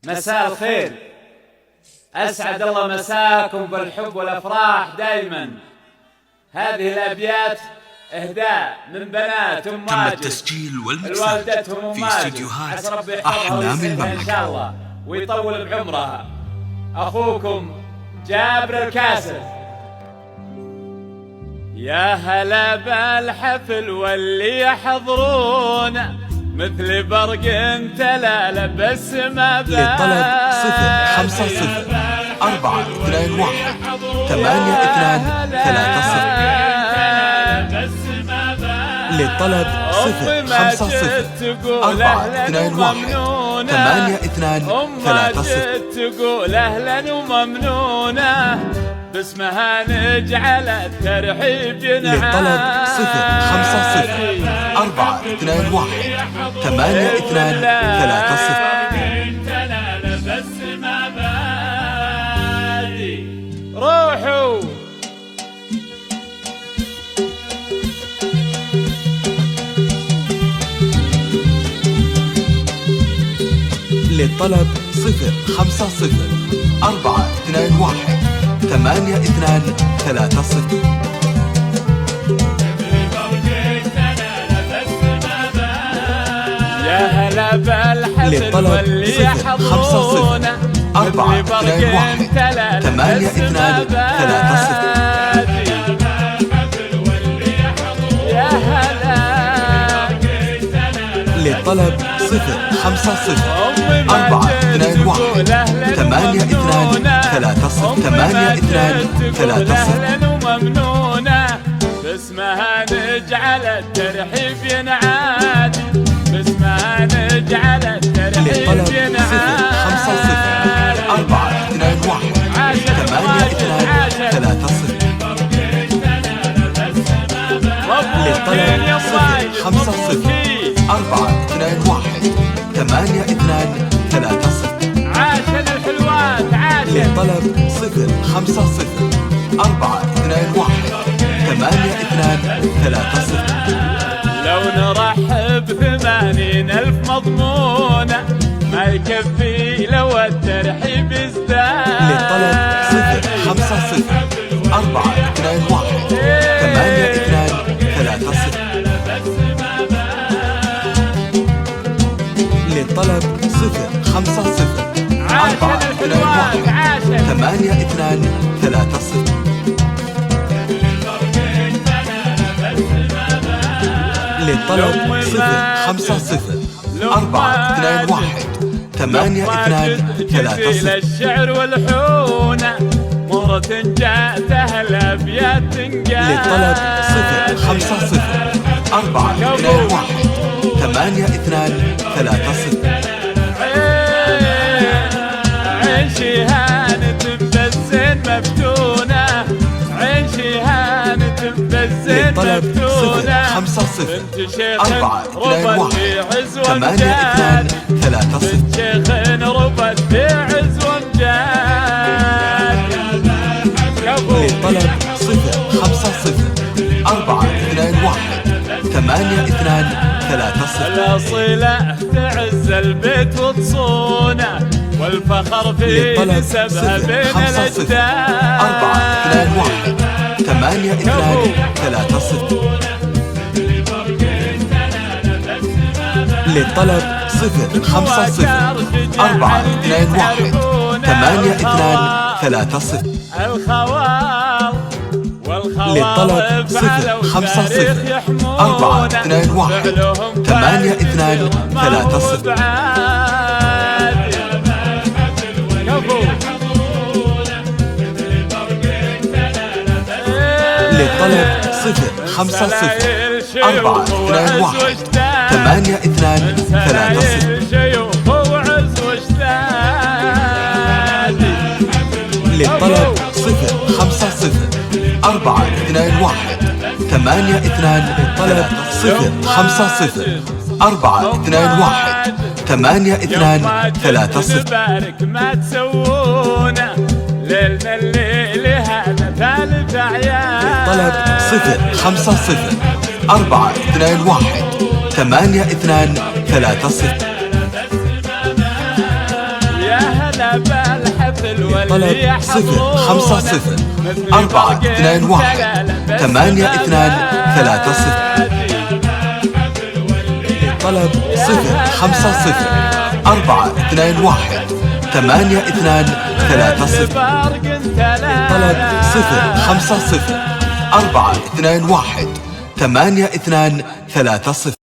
مساء الخير، أسعد الله مساكم بالحب والأفراح دائما. هذه الأبيات إهداء من بنات أم تم ماجد التسجيل والمكساج في استديوهات عسى ربي يحفظها أحلام ويسعدها إن شاء المملكة. الله ويطول بعمرها. أخوكم جابر الكاسر. يا هلا بالحفل واللي يحضرون مثل برق تلال بس ما للطلب 050-421-8230. للطلب 050-421-8230. تقول أهلا وممنونة باسمها نجعل الترحيب ينعاد. للطلب 050-421-8230. روحوا للطلب 050-421-8230. يا هلا بالحفل للطلب واللي يحضرون 050-421-8230. يا هلا للطلب 050-421-8230. وممنونة باسمها نجعل الترحيب ينعاد. باسمها نجعل الترحيب للطلب ينعاد. 050-421-8230. للطلب 050-421-8230. عاشن الحلوات عاشن. للطلب 050-421-8230. لو نرحب 80,000 مضمونة ما يكفي لو الترحيب ازداد. للطلب 050-421-8230. للطلب 050-421-8230. للطلب 050-421-8230. الشعر والحونة مرة جاءتها الأبيات تنقال. للطلب 050-421-8230. عين شهانة بالزين مفتونة. عين شهانة بالزين للطلب مفتونة. 050-421-8230. بنت شيخ ربت في عز وامجاد. للطلب 050-421-8230. الأصيلة تعز البيت وتصونه والفخر في نسبها بين الأجداد. 050-421-8230. للطلب 050-421-8230. الخوال للطلب 050-421-8230. للطلب 050-421-8230. للطلب 050-421-8230. بارك ما تسوونه ليلنا الليل هذا ثالث أعياد. للطلب 050-421-8230. للطلب 050 421 8230. للطلب 050 421 8230. للطلب 050 421 8230.